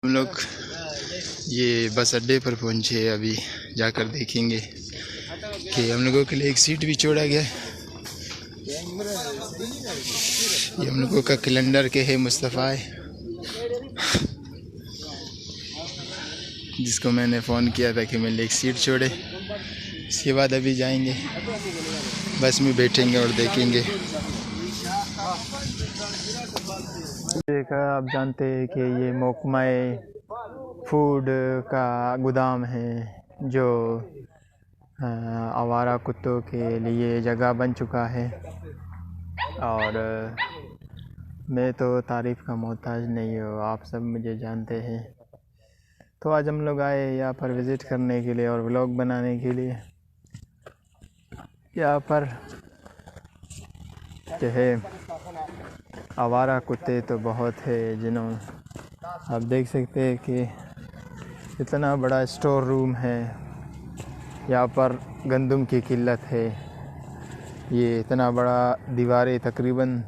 ہم لوگ یہ بس اڈے پر پہنچے، ابھی جا کر دیکھیں گے کہ ہم لوگوں کے لیے ایک سیٹ بھی چھوڑا گیا ہے۔ یہ ہم لوگوں کا کیلنڈر کے ہے مصطفیٰ، جس کو میں نے فون کیا تھا کہ میرے لیے ایک سیٹ چھوڑے۔ اس کے بعد ابھی جائیں گے، بس میں بیٹھیں گے اور دیکھیں گے۔ آپ جانتے ہیں کہ یہ محکمہ فوڈ کا گودام ہے جو آوارہ کتوں کے لیے جگہ بن چکا ہے، اور میں تو تعریف کا محتاج نہیں ہوں، آپ سب مجھے جانتے ہیں۔ تو آج ہم لوگ آئے یہاں پر وزٹ کرنے کے لیے اور ولاگ بنانے کے لیے۔ یہاں پر جو ہے آوارہ کتے تو بہت ہے، جنہوں آپ دیکھ سکتے ہیں کہ اتنا بڑا اسٹور روم ہے، یہاں پر گندم کی قلت ہے۔ یہ اتنا بڑا دیواریں تقریباً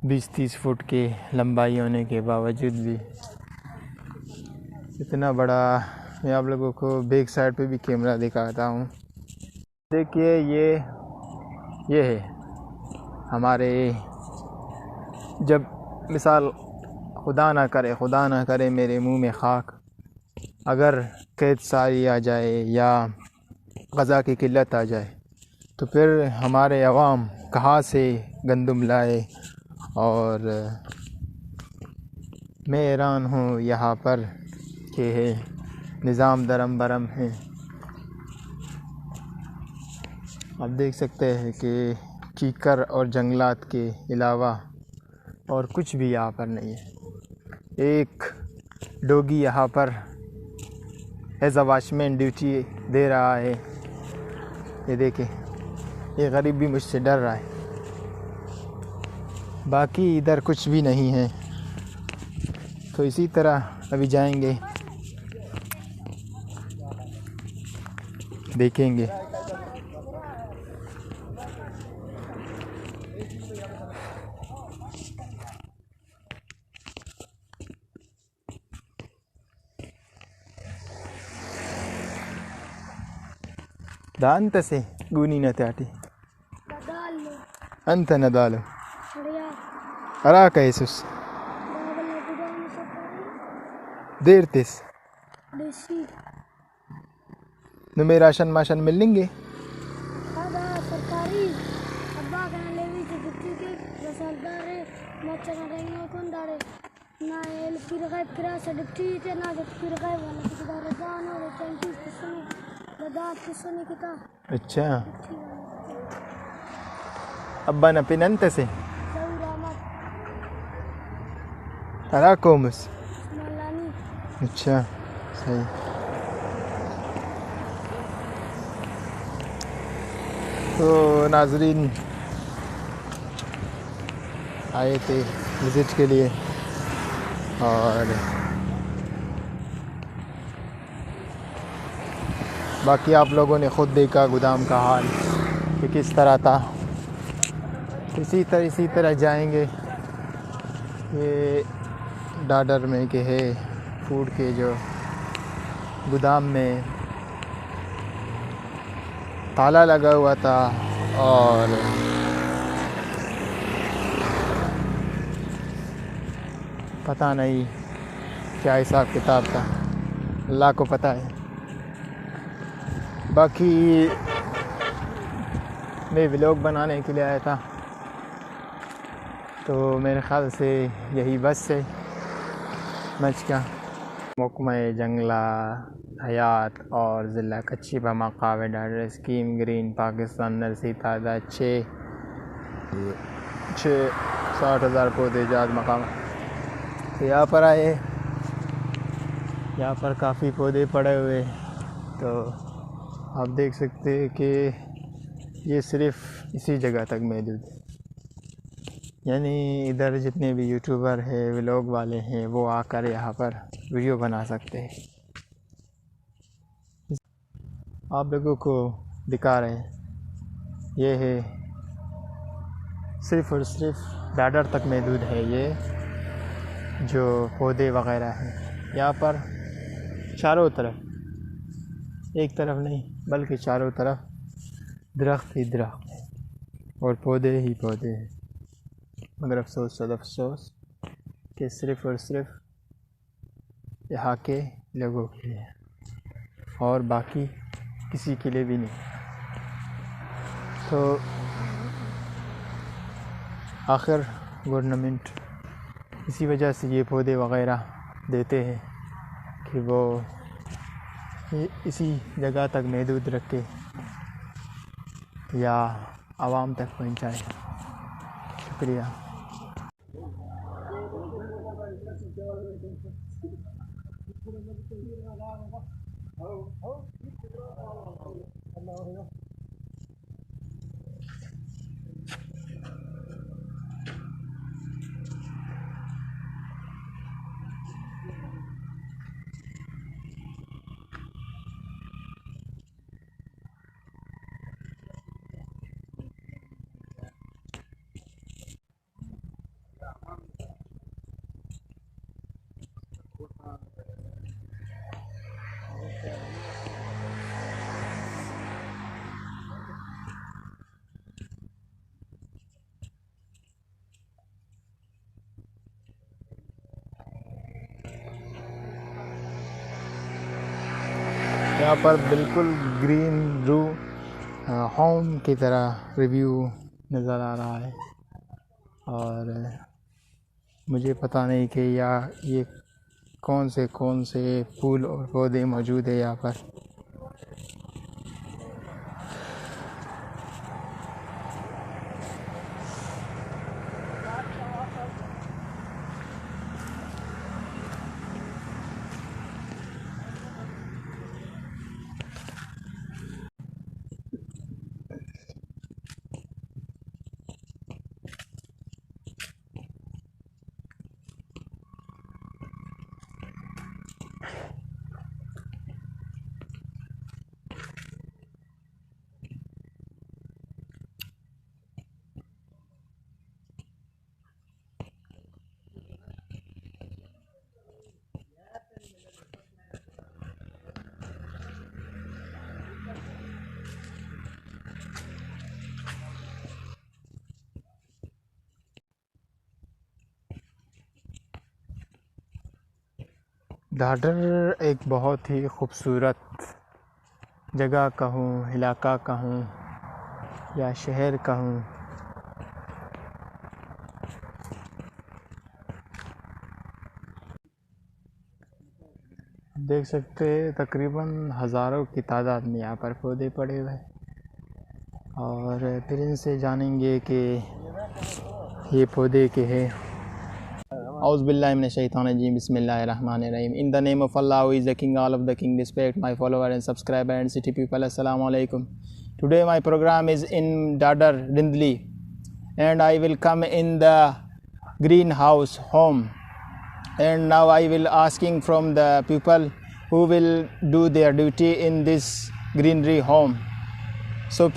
20-30 فٹ کے لمبائی ہونے کے باوجود بھی اتنا بڑا، میں آپ لوگوں کو بیک سائڈ پہ بھی کیمرہ دکھاتا ہوں۔ دیکھیے یہ ہے ہمارے، جب مثال خدا نہ کرے میرے منہ میں خاک، اگر قید ساری آ جائے یا غذا کی قلت آ جائے تو پھر ہمارے عوام کہاں سے گندم لائے؟ اور میں حیران ہوں یہاں پر کہ ہے نظام درم برم ہے۔ آپ دیکھ سکتے ہیں کہ کیکر اور جنگلات کے علاوہ اور کچھ بھی یہاں پر نہیں ہے۔ ایک ڈوگی یہاں پر as a watchman duty دے رہا ہے، یہ دیکھیں، یہ غریب بھی مجھ سے ڈر رہا ہے۔ باقی ادھر کچھ بھی نہیں ہے۔ تو اسی طرح ابھی جائیں گے، دیکھیں گے۔ دانت سے گونی نتاٹی انت ندالو اراک ایسوس دیرتس نمیں راشن ماشن ملیں گے؟ اچھا، ابا نا پننت سے اراکومس، اچھا صحیح۔ تو ناظرین آئے تھے وزٹ کے لیے، اور باقی آپ لوگوں نے خود دیکھا گودام کا حال کہ کس طرح تھا۔ اسی طرح جائیں گے۔ یہ ڈاڈر میں کہ ہے فوڈ کے جو گودام میں تالا لگا ہوا تھا، اور پتہ نہیں کیا حساب کتاب تھا، اللہ کو پتہ ہے۔ باقی میں ولاگ بنانے کے لیے آیا تھا، تو میرے خیال سے یہی بس ہے مچ کا محکمہ جنگلہ حیات اور ضلع کچی بما قاوے ڈاڈر اسکیم گرین پاکستان نرسی تعداد 60,000 پودے ایجاد مقام۔ تو یہاں پر آئے، یہاں پر کافی پودے پڑے ہوئے، تو آپ دیکھ سکتے ہیں کہ یہ صرف اسی جگہ تک محدود ہے، یعنی ادھر جتنے بھی یوٹیوبر ہیں، ولاگ والے ہیں، وہ آ کر یہاں پر ویڈیو بنا سکتے ہیں۔ آپ لوگوں کو دکھا رہے ہیں، یہ ہے صرف اور صرف ڈاڈر تک محدود ہے یہ، جو پودے وغیرہ ہیں یہاں پر چاروں طرف، ایک طرف نہیں بلکہ چاروں طرف درخت ہی درخت ہیں اور پودے ہی پودے ہیں، مگر افسوس صد افسوس کہ صرف اور صرف یہاں کے لوگوں کے لیے اور باقی کسی کے لیے بھی نہیں۔ تو آخر گورنمنٹ اسی وجہ سے یہ پودے وغیرہ دیتے ہیں کہ وہ اسی جگہ تک محدود رکھے یا عوام تک پہنچائے۔ شکریہ۔ یہاں پر بالکل گرین رو ہوم کی طرح ریویو نظر آ رہا ہے، اور مجھے پتہ نہیں کہ یہ کون سے پھول اور پودے موجود ہیں یہاں پر۔ ڈھاڈر ایک بہت ہی خوبصورت جگہ کہوں، علاقہ کہوں یا شہر کہوں، دیکھ سکتے تقریباً ہزاروں کی تعداد میں یہاں پر پودے پڑے ہوئے ہیں، اور پھر ان سے جانیں گے کہ یہ پودے کے ہیں۔ اعوذ باللہ من الشیطان الرجیم، بسم اللہ الرحمن الرحیم۔ In the name of Allah who is the king, all of the king, respect my follower and subscriber and city people, assalamu alaikum. Today my program is in Dadar, Rindli, and I will come in the greenhouse home, and now I will asking from the people who will do their duty in this greenery home. So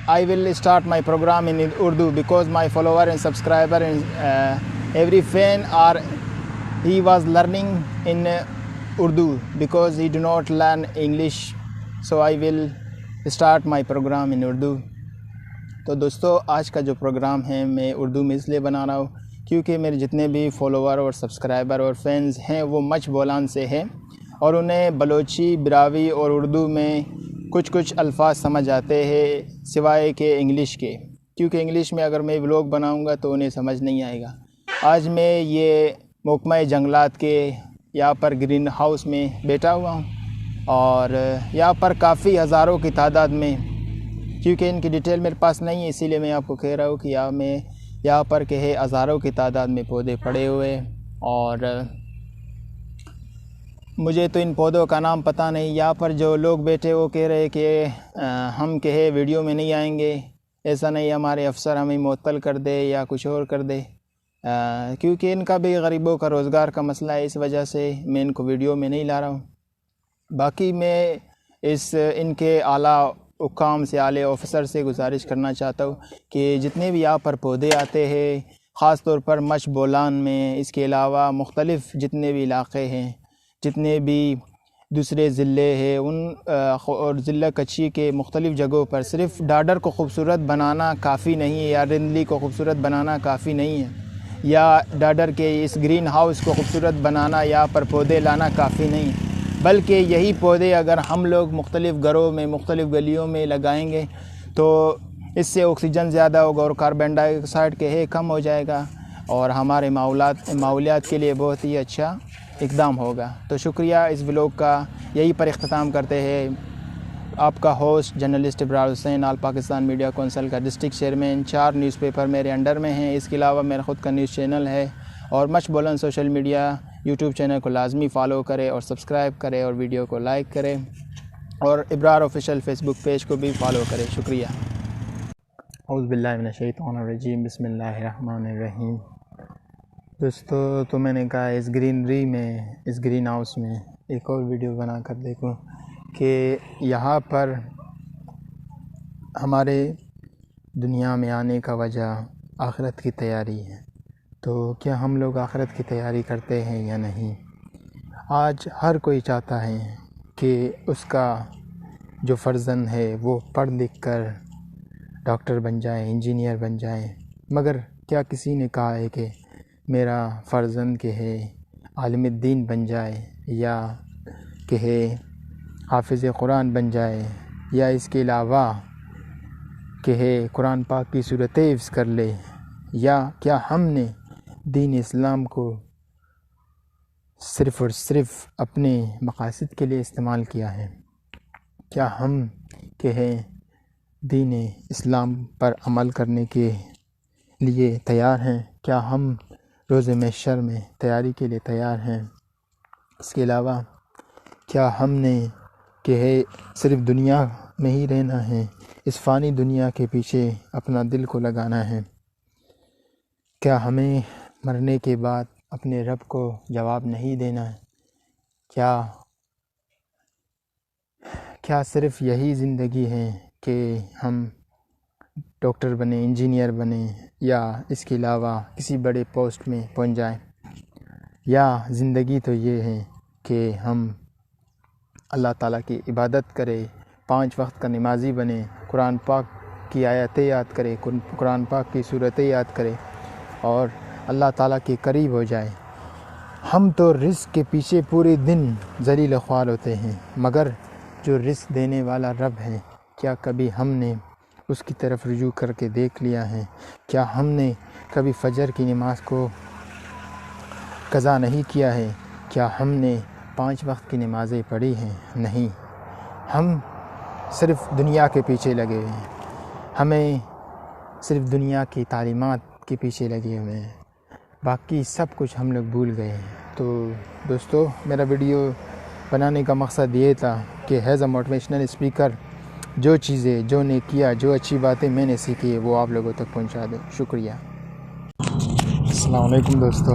I will start my program in Urdu because my follower and subscriber and every fan he was learning in Urdu because he do not learn English. So I will start my program in Urdu. تو دوستو آج کا جو programme ہے میں اردو میں اس لیے بنا رہا ہوں کیونکہ میرے جتنے بھی فالوور اور سبسکرائبر اور فینز ہیں وہ مچھ بولان سے ہیں، اور انہیں بلوچی، براوی اور اردو میں کچھ الفاظ سمجھ آتے ہیں سوائے کہ انگلش کے، کیونکہ انگلش میں اگر میں ولاگ بناؤں گا تو انہیں سمجھ نہیں آئے گا۔ آج میں یہ محکمہ جنگلات کے یہاں پر گرین ہاؤس میں بیٹھا ہوا ہوں، اور یہاں پر کافی ہزاروں کی تعداد میں، کیونکہ ان کی ڈیٹیل میرے پاس نہیں ہے اسی لیے میں آپ کو کہہ رہا ہوں کہ یہاں پر کہ ہے ہزاروں کی تعداد میں پودے پڑے ہوئے، اور مجھے تو ان پودوں کا نام پتہ نہیں۔ یہاں پر جو لوگ بیٹھے وہ کہہ رہے کہ ہم کہ ہے ویڈیو میں نہیں آئیں گے، ایسا نہیں ہمارے افسر ہمیں معطل کر دے یا کچھ اور کر دے، کیونکہ ان کا بھی غریبوں کا روزگار کا مسئلہ ہے، اس وجہ سے میں ان کو ویڈیو میں نہیں لا رہا ہوں۔ باقی میں ان کے اعلیٰ حکام سے، اعلیٰ آفیسر سے گزارش کرنا چاہتا ہوں کہ جتنے بھی یہاں پر پودے آتے ہیں خاص طور پر مچھ بولان میں، اس کے علاوہ مختلف جتنے بھی علاقے ہیں، جتنے بھی دوسرے ضلع ہیں، ان اور ضلع کچھی کے مختلف جگہوں پر صرف ڈاڈر کو خوبصورت بنانا کافی نہیں ہے، یا رندلی کو خوبصورت بنانا کافی نہیں ہے، یا ڈاڈر کے اس گرین ہاؤس کو خوبصورت بنانا یا پر پودے لانا کافی نہیں ہے، بلکہ یہی پودے اگر ہم لوگ مختلف گھروں میں، مختلف گلیوں میں لگائیں گے تو اس سے آکسیجن زیادہ ہوگا اور کاربن ڈائی آکسائڈ کے کم ہو جائے گا، اور ہمارے ماحولیات کے لیے بہت ہی اچھا اقدام ہوگا۔ تو شکریہ اس ولاگ کا، یہی پر اختتام کرتے ہیں۔ آپ کا ہوسٹ جرنلسٹ ابرار حسین، آل پاکستان میڈیا کونسل کا ڈسٹرکٹ چیئرمین۔ 4 نیوز پیپر میرے انڈر میں ہیں، اس کے علاوہ میرا خود کا نیوز چینل ہے، اور مچھ بولن سوشل میڈیا یوٹیوب چینل کو لازمی فالو کرے اور سبسکرائب کرے اور ویڈیو کو لائک کرے، اور ابرار آفیشیل فیس بک پیج کو بھی فالو کرے۔ شکریہ۔ اعوذ باللہ من الشیطان الرجیم، بسم اللہ الرحمن الرحیم۔ دوستو، تو میں نے کہا اس گرینری میں، اس گرین ہاؤس میں ایک اور ویڈیو بنا کر دیکھوں کہ یہاں پر ہمارے دنیا میں آنے کا وجہ آخرت کی تیاری ہے، تو کیا ہم لوگ آخرت کی تیاری کرتے ہیں یا نہیں؟ آج ہر کوئی چاہتا ہے کہ اس کا جو فرزند ہے وہ پڑھ لکھ کر ڈاکٹر بن جائے، انجینئر بن جائے، مگر کیا کسی نے کہا ہے کہ میرا فرزند کہ ہے عالم الدین بن جائے، یا کہ ہے حافظ قرآن بن جائے، یا اس کے علاوہ کہ ہے قرآن پاک کی صورتیں حفظ کر لے؟ یا کیا ہم نے دین اسلام کو صرف اور صرف اپنے مقاصد کے لیے استعمال کیا ہے؟ کیا ہم کہ ہے دین اسلام پر عمل کرنے کے لیے تیار ہیں؟ کیا ہم روز محشر میں تیاری کے لیے تیار ہیں؟ اس کے علاوہ کیا ہم نے کہ ہے صرف دنیا میں ہی رہنا ہے، اس فانی دنیا کے پیچھے اپنا دل کو لگانا ہے؟ کیا ہمیں مرنے کے بعد اپنے رب کو جواب نہیں دینا ہے؟ کیا صرف یہی زندگی ہے کہ ہم ڈاکٹر بنیں، انجینئر بنیں، یا اس کے علاوہ کسی بڑے پوسٹ میں پہنچ جائیں؟ یا زندگی تو یہ ہے کہ ہم اللہ تعالیٰ کی عبادت کریں، 5 وقت کا نمازی بنیں، قرآن پاک کی آیتیں یاد کریں، قرآن پاک کی صورتیں یاد کریں اور اللہ تعالیٰ کے قریب ہو جائیں؟ ہم تو رزق کے پیچھے پورے دن ذلیل و خوار ہوتے ہیں، مگر جو رزق دینے والا رب ہے، کیا کبھی ہم نے اس کی طرف رجوع کر کے دیکھ لیا ہے؟ کیا ہم نے کبھی فجر کی نماز کو قضا نہیں کیا ہے؟ کیا ہم نے 5 وقت کی نمازیں پڑھی ہیں؟ نہیں، ہم صرف دنیا کے پیچھے لگے ہوئے ہیں، ہمیں صرف دنیا کی تعلیمات کے پیچھے لگے ہوئے ہیں، باقی سب کچھ ہم لوگ بھول گئے ہیں۔ تو دوستو، میرا ویڈیو بنانے کا مقصد یہ تھا کہ ایز اے موٹیویشنل اسپیکر جو چیزیں جو نے کیا، جو اچھی باتیں میں نے سیکھی ہے، وہ آپ لوگوں تک پہنچا دیں۔ شکریہ۔ السلام علیکم دوستو،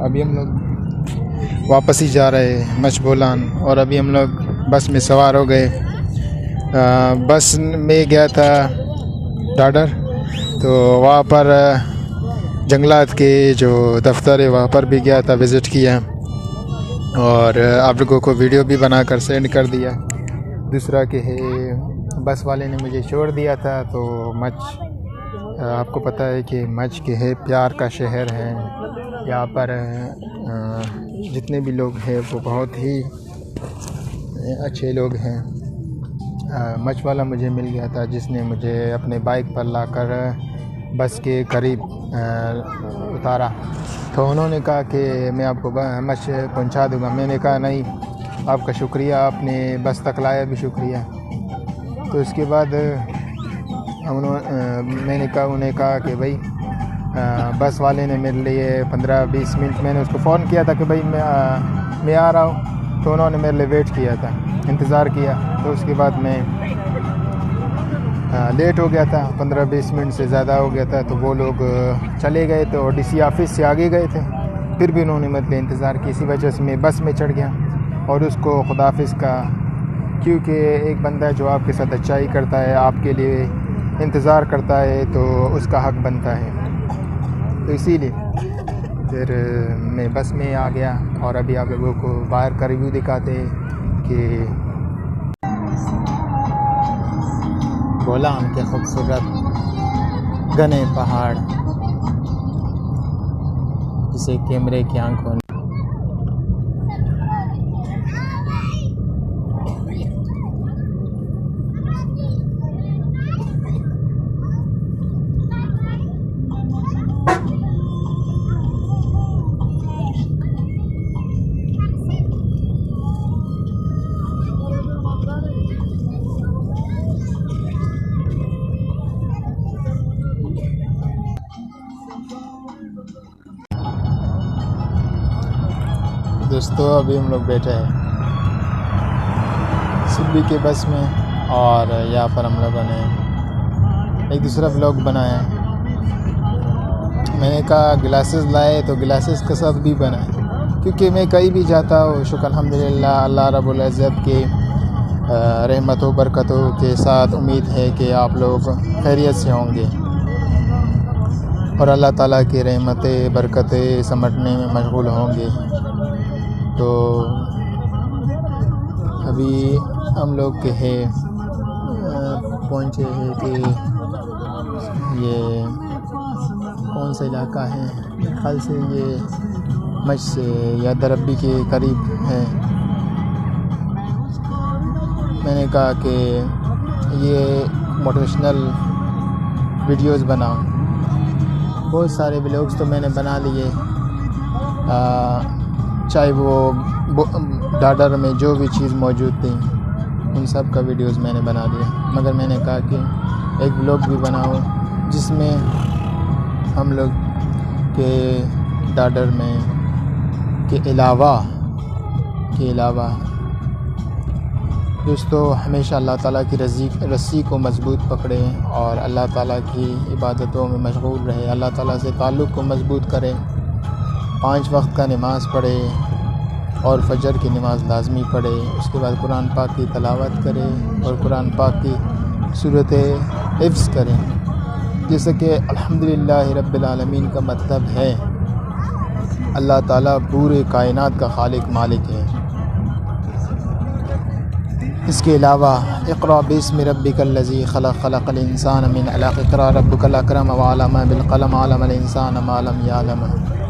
ابھی ہم لوگ واپس ہی جا رہے ہیں مچھ بولان، اور ابھی ہم لوگ بس میں سوار ہو گئے۔ بس میں گیا تھا ڈاڈر، تو وہاں پر جنگلات کے جو دفتر ہے وہاں پر بھی گیا تھا، وزٹ کیا، اور آپ لوگوں کو ویڈیو بھی بنا کر سینڈ کر دیا۔ دوسرا کہ ہے بس والے نے مجھے چھوڑ دیا تھا، تو مچھ آپ کو پتہ ہے کہ مچھ کے ہے پیار کا شہر ہے، یہاں پر جتنے بھی لوگ ہیں وہ بہت ہی اچھے لوگ ہیں۔ مچھ والا مجھے مل گیا تھا جس نے مجھے اپنے بائک پر لا کر بس کے قریب اتارا، تو انہوں نے کہا کہ میں آپ کو مچھ پہنچا دوں گا۔ میں نے کہا نہیں، آپ کا شکریہ، آپ نے بس تک لایا بھی شکریہ۔ تو اس کے بعد میں نے انہیں کہا کہ بھائی بس والے نے میرے لیے 15-20 منٹ، میں نے اس کو فون کیا تھا کہ بھائی میں آ رہا ہوں، تو انہوں نے میرے لیے ویٹ کیا تھا، انتظار کیا۔ تو اس کے بعد میں لیٹ ہو گیا تھا، 15-20 منٹ سے زیادہ ہو گیا تھا، تو وہ لوگ چلے گئے تھے اور ڈی سی آفس سے آگے گئے تھے، پھر بھی انہوں نے میرے لیے انتظار کیا۔ اسی وجہ سے میں بس میں چڑھ گیا اور اس کو خداحافظ کا، کیونکہ ایک بندہ جو آپ کے ساتھ اچھائی کرتا ہے، آپ کے لیے انتظار کرتا ہے، تو اس کا حق بنتا ہے۔ تو اسی لیے پھر میں بس میں آ گیا، اور ابھی آپ لوگوں کو باہر کا ریویو دکھاتے ہیں کہ بولان کے خوبصورت گھنے پہاڑ جسے کیمرے کی آنکھوں دوستو ابھی ہم لوگ بیٹھے ہیں سبھی کے بس میں، اور یہاں پر ہم لوگوں نے ایک دوسرا ولاگ بنایا ہے۔ میں نے کہا گلاسز لائے تو گلاسز کے ساتھ بھی بنائے، کیونکہ میں کہیں بھی جاتا ہوں شکر الحمدللہ اللہ رب العزت کے رحمت و برکتوں کے ساتھ امید ہے کہ آپ لوگ خیریت سے ہوں گے اور اللہ تعالیٰ کی رحمتیں برکتیں سمٹنے میں مشغول ہوں گے۔ تو ابھی ہم لوگ کے پہنچے ہیں کہ یہ کون سا علاقہ ہے، میرے خیال سے یہ مجھ سے یا دربی کے قریب ہے۔ میں نے کہا کہ یہ موٹیویشنل ویڈیوز بناؤں، بہت سارے ولاگز تو میں نے بنا لیے، چاہے وہ ڈاڈر میں جو بھی چیز موجود تھی ان سب کا ویڈیوز میں نے بنا لیا، مگر میں نے کہا کہ ایک ولاگ بھی بناؤں جس میں ہم لوگ کے ڈاڈر میں کے علاوہ دوستو ہمیشہ اللہ تعالیٰ کی رسی کو مضبوط پکڑیں اور اللہ تعالیٰ کی عبادتوں میں مشغول رہے، اللہ تعالیٰ سے تعلق کو مضبوط کریں، 5 وقت کا نماز پڑھے اور فجر کی نماز لازمی پڑھے، اس کے بعد قرآن پاک کی تلاوت کرے اور قرآن پاک کی صورتیں حفظ کریں، جیسے کہ الحمدللہ رب العالمین کا مطلب ہے اللہ تعالیٰ پورے کائنات کا خالق مالک ہے۔ اس کے علاوہ اقرأ باسم ربک الذی خلق، خلق الانسان من علق، اقرأ ربک الاکرم وعلم بالقلم علم الانسان ما لم یعلم۔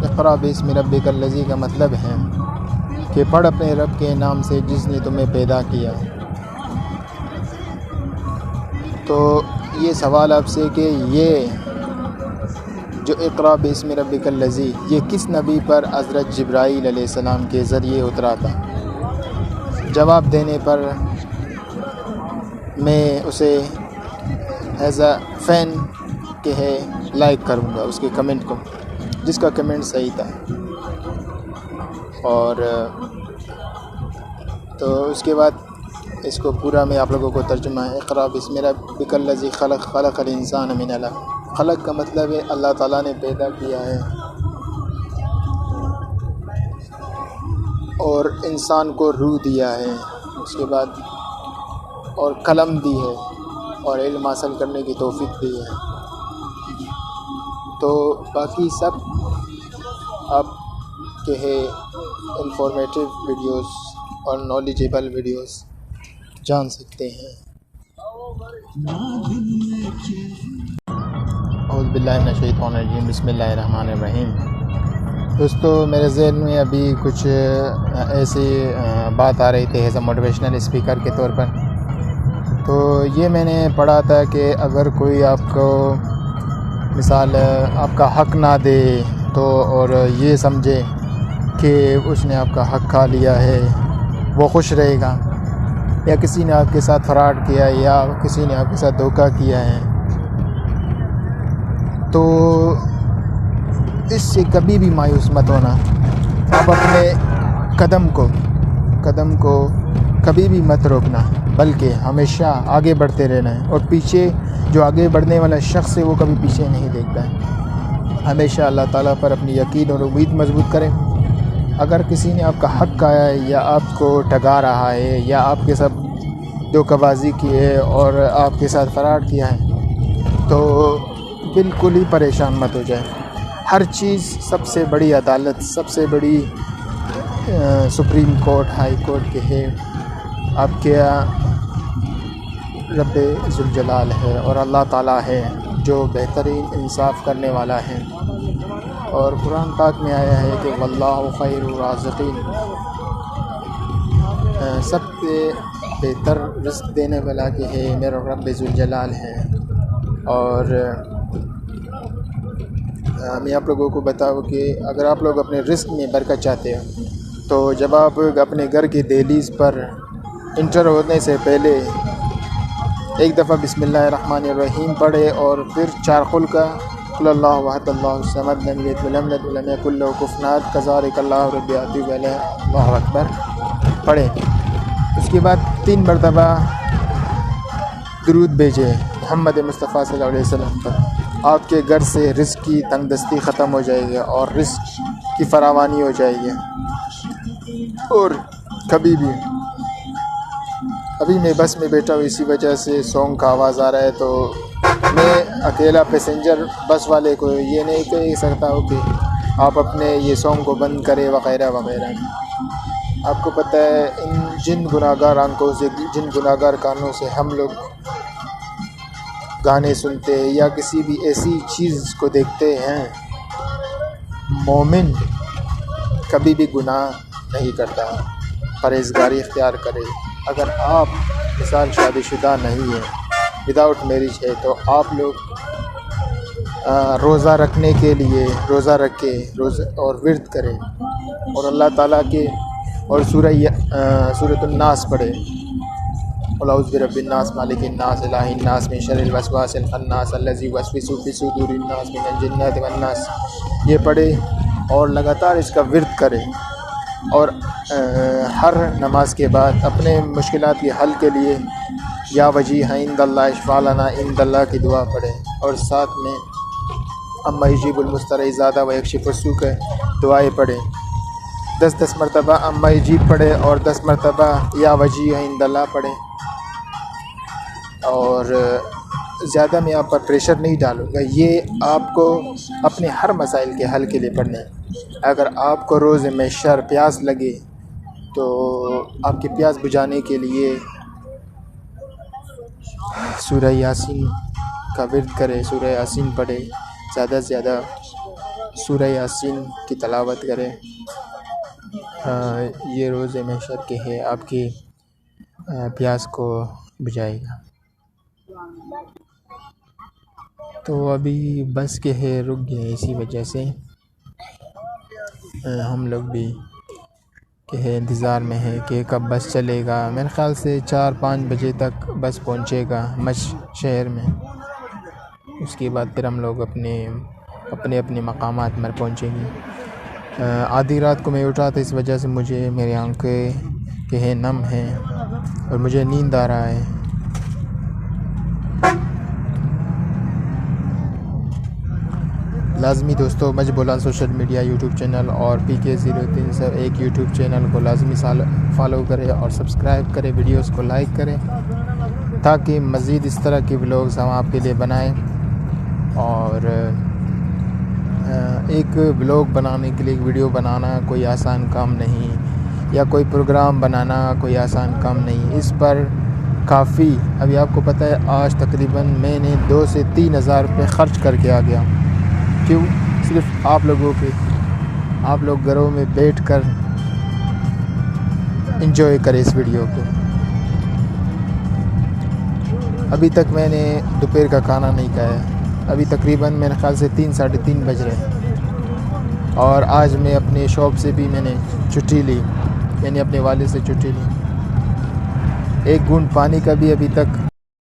اقرأ باسم ربک الذی کا مطلب ہے کہ پڑھ اپنے رب کے نام سے جس نے تمہیں پیدا کیا۔ تو یہ سوال آپ سے کہ یہ جو اقرأ باسم ربک الذی یہ کس نبی پر حضرت جبرائیل علیہ السلام کے ذریعے اترا تھا؟ جواب دینے پر میں اسے ایز اے فین کہ ہے لائک کروں گا اس کے کمنٹ کو، جس کا کمنٹ صحیح تھا، اور تو اس کے بعد اس کو پورا میں آپ لوگوں کو ترجمہ ہے۔ اقرأ باسم ربک الذی خلق، خلق الانسان من علق۔ خلق کا مطلب ہے اللہ تعالیٰ نے پیدا کیا ہے اور انسان کو روح دیا ہے، اس کے بعد اور قلم دی ہے اور علم حاصل کرنے کی توفیق دی ہے۔ تو باقی سب آپ کے ہے انفارمیٹیو ویڈیوز اور نالجیبل ویڈیوز جان سکتے ہیں۔ اعوذ باللہ من الشیطان الرجیم، بسم اللہ الرحمن الرحیم۔ دوستو میرے ذہن میں ابھی کچھ ایسی بات آ رہی تھی ایز اے موٹیویشنل اسپیکر کے طور پر، تو یہ میں نے پڑھا تھا کہ اگر کوئی آپ کو مثال آپ کا حق نہ دے تو اور یہ سمجھے کہ اس نے آپ کا حق کھا لیا ہے وہ خوش رہے گا، یا کسی نے آپ کے ساتھ فراڈ کیا ہے یا کسی نے آپ کے ساتھ دھوکہ کیا ہے، تو اس سے کبھی بھی مایوس مت ہونا۔ آپ اپنے قدم کو کبھی بھی مت روکنا، بلکہ ہمیشہ آگے بڑھتے رہنا ہے، اور پیچھے جو آگے بڑھنے والا شخص ہے وہ کبھی پیچھے نہیں دیکھتا ہے۔ ہمیشہ اللہ تعالیٰ پر اپنی یقین اور امید مضبوط کریں۔ اگر کسی نے آپ کا حق کھایا ہے یا آپ کو ٹھگا رہا ہے یا آپ کے ساتھ دھوکہ بازی کی ہے اور آپ کے ساتھ فراڈ کیا ہے، تو بالکل ہی پریشان مت ہو جائے، ہر چیز سب سے بڑی عدالت، سب سے بڑی سپریم کورٹ، ہائی کورٹ کے ہے آپ کے رب ذوالجلال ہے، اور اللہ تعالیٰ ہے جو بہترین انصاف کرنے والا ہے۔ اور قرآن پاک میں آیا ہے کہ واللہ خیر الرازقین، سب سے بہتر رزق دینے والا کہ ہے میرا رب ذوالجلال ہے۔ اور میں آپ لوگوں کو بتاؤں کہ اگر آپ لوگ اپنے رزق میں برکت چاہتے ہو تو جب آپ اپنے گھر کی دہلیز پر انٹر ہونے سے پہلے ایک دفعہ بسم اللہ الرحمن الرحیم پڑھے، اور پھر 4 قل کا قل اللہ احد اللہ الصمد لم یلد ولم یولد ولم یکن له کفوا احد کذالک اللہ رب یاتوب علیہ اللہ اکبر پڑھیں۔ اس کے بعد 3 مرتبہ درود بھیجے محمد مصطفیٰ صلی اللہ علیہ وسلم پر، آپ کے گھر سے رزق کی تنگ دستی ختم ہو جائے گی اور رزق کی فراوانی ہو جائے گی۔ اور کبھی بھی ابھی میں بس میں بیٹھا ہوں، اسی وجہ سے سونگ کا آواز آ رہا ہے، تو میں اکیلا پیسنجر بس والے کو یہ نہیں کہہ سکتا ہوں کہ آپ اپنے یہ سونگ کو بند کریں وغیرہ وغیرہ۔ آپ کو پتہ ہے جن گناہ گار آنکھوں سے، جن گناہ گار کانوں سے ہم لوگ گانے سنتے ہیں یا کسی بھی ایسی چیز کو دیکھتے ہیں، مومن کبھی بھی گناہ نہیں کرتا، پرہیزگاری اختیار کرے۔ اگر آپ مثال شادی شدہ نہیں ہیں، وداؤٹ میرج ہے، تو آپ لوگ روزہ رکھنے کے لیے روزہ رکھے اور ورد کریں، اور اللہ تعالیٰ کے اور سورۃ الناس پڑھے، قل اعوذ برب الناس مالک الناس الہ الناس من شر الوسواس الخناس الذی یوسوس فی صدور الناس من الجنۃ والناس، یہ پڑھے اور لگاتار اس کا ورد کرے۔ اور ہر نماز کے بعد اپنے مشکلات کے حل کے لیے یا وجیح عند اللہ اشفع لنا عند اللہ کی دعا پڑھے، اور ساتھ میں اما یجیب المضطر اذا دعا ویکشف السوء کے دعائیں پڑھیں۔ 10 مرتبہ اما یجیب پڑھے اور 10 مرتبہ یا وجیح عند اللہ پڑھیں۔ اور زیادہ میں آپ پر پریشر نہیں ڈالوں گا، یہ آپ کو اپنے ہر مسائل کے حل کے لیے پڑھنا ہے۔ اگر آپ کو روز محشر پیاس لگے تو آپ کی پیاس بجھانے کے لیے سورہ یاسین کا ورد کرے، سورہ یاسین پڑھے، زیادہ سے زیادہ سورہ یاسین کی تلاوت کرے۔ یہ روز محشر کے ہے، آپ کی پیاس کو بجھائے گا۔ تو ابھی بس کے ہے رک گئے، اسی وجہ سے ہم لوگ بھی کہ ہے انتظار میں ہے کہ کب بس چلے گا۔ میرے خیال سے 4-5 بجے تک بس پہنچے گا شہر میں، اس کے بعد پھر ہم لوگ اپنے مقامات پر پہنچیں گے۔ آدھی رات کو میں اٹھا تھا، اس وجہ سے میری آنکھیں کہ ہے نم ہیں اور مجھے نیند آ رہا ہے۔ لازمی دوستو مجھ بولا سوشل میڈیا یوٹیوب چینل اور PK0301 یوٹیوب چینل کو لازمی فالو کرے اور سبسکرائب کرے، ویڈیوز کو لائک کریں تاکہ مزید اس طرح کی ولاگز ہم آپ کے لیے بنائیں۔ اور ایک ولاگ بنانے کے لیے، ایک ویڈیو بنانا کوئی آسان کام نہیں، یا کوئی پروگرام بنانا کوئی آسان کام نہیں، اس پر کافی ابھی آپ کو پتہ ہے آج تقریباً میں نے 2 سے 3 ہزار روپے خرچ کر کے آ گیا۔ کیوں؟ صرف آپ لوگوں کے، آپ لوگ گھروں میں بیٹھ کر انجوائے کریں اس ویڈیو کو۔ ابھی تک میں نے دوپہر کا کھانا نہیں کھایا، ابھی تقریباً میرے خیال سے 3-3:30 بج رہے ہیں، اور آج میں اپنے شاپ سے بھی میں نے چھٹی لی، میں نے اپنے والد سے چھٹی لی۔ ایک گھونٹ پانی کا بھی ابھی تک